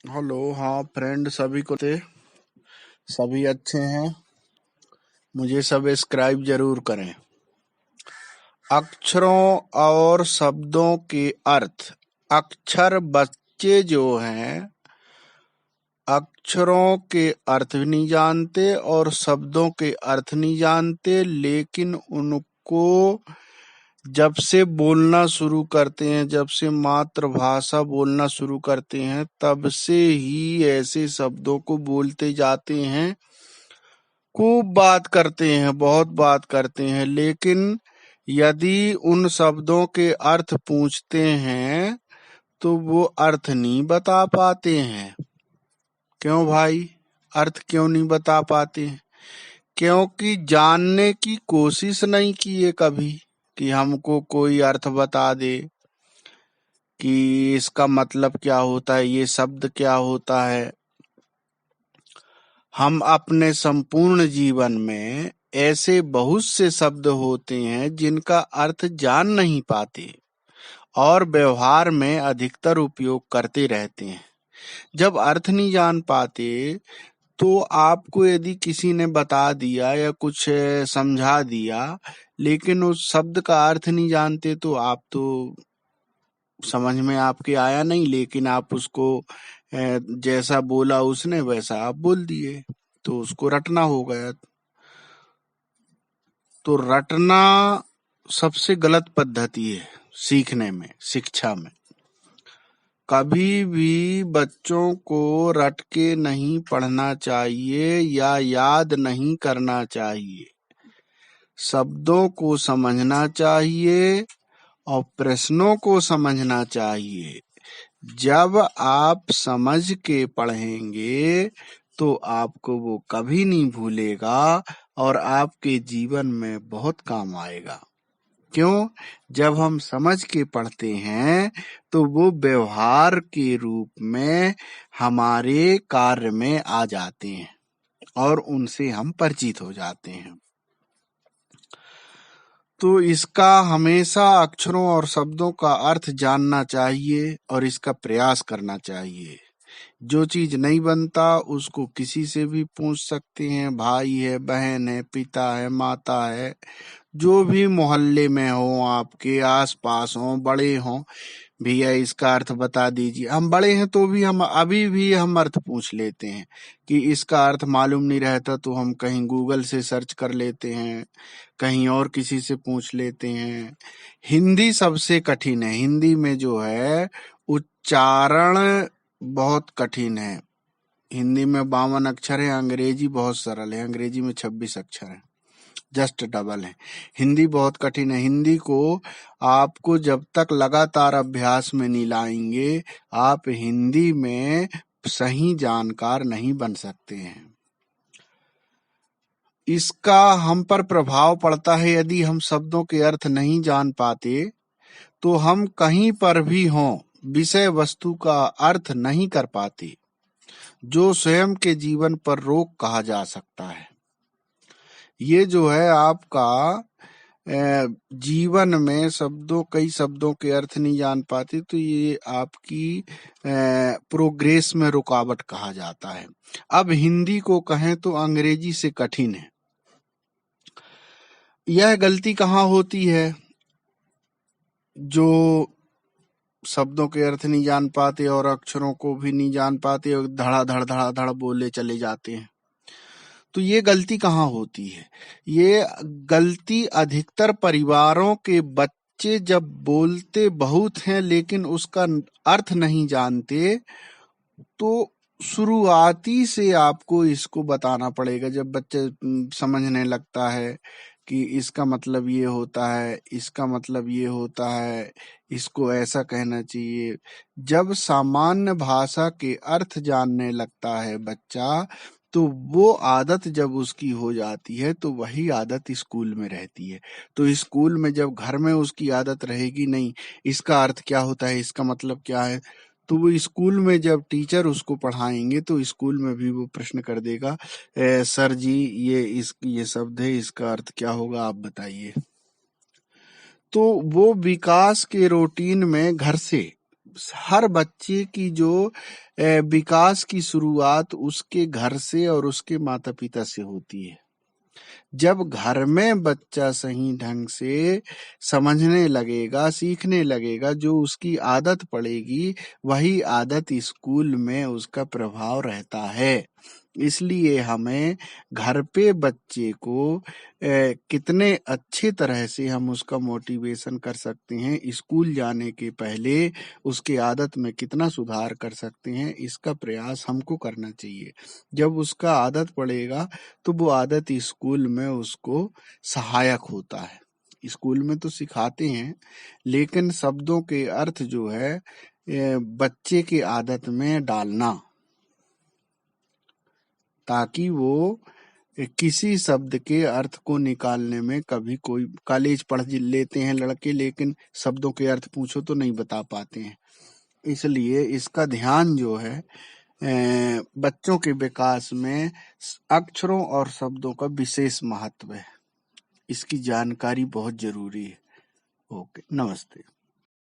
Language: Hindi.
हेलो। हाँ फ्रेंड, सभी को थे, सभी अच्छे हैं। मुझे सब्सक्राइब जरूर करें। अक्षरों और शब्दों के अर्थ। अक्षर बच्चे जो हैं अक्षरों के अर्थ भी नहीं जानते और शब्दों के अर्थ नहीं जानते, लेकिन उनको जब से बोलना शुरू करते हैं, जब से मातृभाषा बोलना शुरू करते हैं, तब से ही ऐसे शब्दों को बोलते जाते हैं। खूब बात करते हैं, बहुत बात करते हैं, लेकिन यदि उन शब्दों के अर्थ पूछते हैं तो वो अर्थ नहीं बता पाते हैं। क्यों भाई? अर्थ क्यों नहीं बता पाते हैं? क्योंकि जानने की कोशिश नहीं किए कभी कि हमको कोई अर्थ बता दे कि इसका मतलब क्या होता है, ये शब्द क्या होता है। हम अपने संपूर्ण जीवन में ऐसे बहुत से शब्द होते हैं जिनका अर्थ जान नहीं पाते और व्यवहार में अधिकतर उपयोग करते रहते हैं। जब अर्थ नहीं जान पाते तो आपको यदि किसी ने बता दिया या कुछ समझा दिया, लेकिन उस शब्द का अर्थ नहीं जानते, तो आप तो समझ में आपके आया नहीं, लेकिन आप उसको जैसा बोला उसने वैसा आप बोल दिए, तो उसको रटना हो गया। तो रटना सबसे गलत पद्धति है सीखने में, शिक्षा में। कभी भी बच्चों को रट के नहीं पढ़ना चाहिए या याद नहीं करना चाहिए। शब्दों को समझना चाहिए और प्रश्नों को समझना चाहिए। जब आप समझ के पढ़ेंगे तो आपको वो कभी नहीं भूलेगा और आपके जीवन में बहुत काम आएगा। क्यों? जब हम समझ के पढ़ते हैं तो वो व्यवहार के रूप में हमारे कार्य में आ जाते हैं और उनसे हम परिचित हो जाते हैं। तो इसका हमेशा अक्षरों और शब्दों का अर्थ जानना चाहिए और इसका प्रयास करना चाहिए। जो चीज नहीं बनता उसको किसी से भी पूछ सकते हैं। भाई है, बहन है, पिता है, माता है, जो भी मोहल्ले में हो, आपके आस पास हो, बड़े हो, भैया इसका अर्थ बता दीजिए। हम बड़े हैं तो भी हम अभी भी हम अर्थ पूछ लेते हैं कि इसका अर्थ मालूम नहीं रहता तो हम कहीं गूगल से सर्च कर लेते हैं, कहीं और किसी से पूछ लेते हैं। हिंदी सबसे कठिन है। हिंदी में जो है उच्चारण बहुत कठिन है। हिंदी में 52 अक्षर है। अंग्रेजी बहुत सरल है। अंग्रेजी में 26 अक्षर है, जस्ट डबल है। हिंदी बहुत कठिन है। हिंदी को आपको जब तक लगातार अभ्यास में नहीं लाएंगे, आप हिंदी में सही जानकार नहीं बन सकते हैं। इसका हम पर प्रभाव पड़ता है। यदि हम शब्दों के अर्थ नहीं जान पाते तो हम कहीं पर भी हों, विषय वस्तु का अर्थ नहीं कर पाते, जो स्वयं के जीवन पर रोक कहा जा सकता है। ये जो है आपका जीवन में कई शब्दों के अर्थ नहीं जान पाते तो ये आपकी प्रोग्रेस में रुकावट कहा जाता है। अब हिंदी को कहें तो अंग्रेजी से कठिन है। यह गलती कहाँ होती है? जो शब्दों के अर्थ नहीं जान पाते और अक्षरों को भी नहीं जान पाते और धड़ाधड़ बोले चले जाते हैं, तो ये गलती कहाँ होती है? ये गलती अधिकतर परिवारों के बच्चे जब बोलते बहुत हैं लेकिन उसका अर्थ नहीं जानते, तो शुरुआती से आपको इसको बताना पड़ेगा। जब बच्चे समझने लगता है कि इसका मतलब ये होता है, इसका मतलब ये होता है, इसको ऐसा कहना चाहिए। जब सामान्य भाषा के अर्थ जानने लगता है बच्चा, तो वो आदत जब उसकी हो जाती है तो वही आदत स्कूल में रहती है। तो स्कूल में जब घर में उसकी आदत रहेगी नहीं, इसका अर्थ क्या होता है, इसका मतलब क्या है, तो वो स्कूल में जब टीचर उसको पढ़ाएंगे तो स्कूल में भी वो प्रश्न कर देगा, सर जी ये शब्द है, इसका अर्थ क्या होगा, आप बताइए। तो वो विकास के रूटीन में घर से हर बच्चे की जो विकास की शुरुआत उसके घर से और उसके माता पिता से होती है। जब घर में बच्चा सही ढंग से समझने लगेगा, सीखने लगेगा, जो उसकी आदत पड़ेगी वही आदत स्कूल में उसका प्रभाव रहता है। इसलिए हमें घर पे बच्चे को कितने अच्छे तरह से हम उसका मोटिवेशन कर सकते हैं, स्कूल जाने के पहले उसकी आदत में कितना सुधार कर सकते हैं, इसका प्रयास हमको करना चाहिए। जब उसका आदत पड़ेगा तो वो आदत स्कूल में उसको सहायक होता है। स्कूल में तो सिखाते हैं, लेकिन शब्दों के अर्थ जो है बच्चे की आदत में डालना, ताकि वो किसी शब्द के अर्थ को निकालने में कभी कोई कॉलेज पढ़ लेते हैं लड़के, लेकिन शब्दों के अर्थ पूछो तो नहीं बता पाते हैं। इसलिए इसका ध्यान जो है बच्चों के विकास में अक्षरों और शब्दों का विशेष महत्व है। इसकी जानकारी बहुत जरूरी है। ओके, नमस्ते।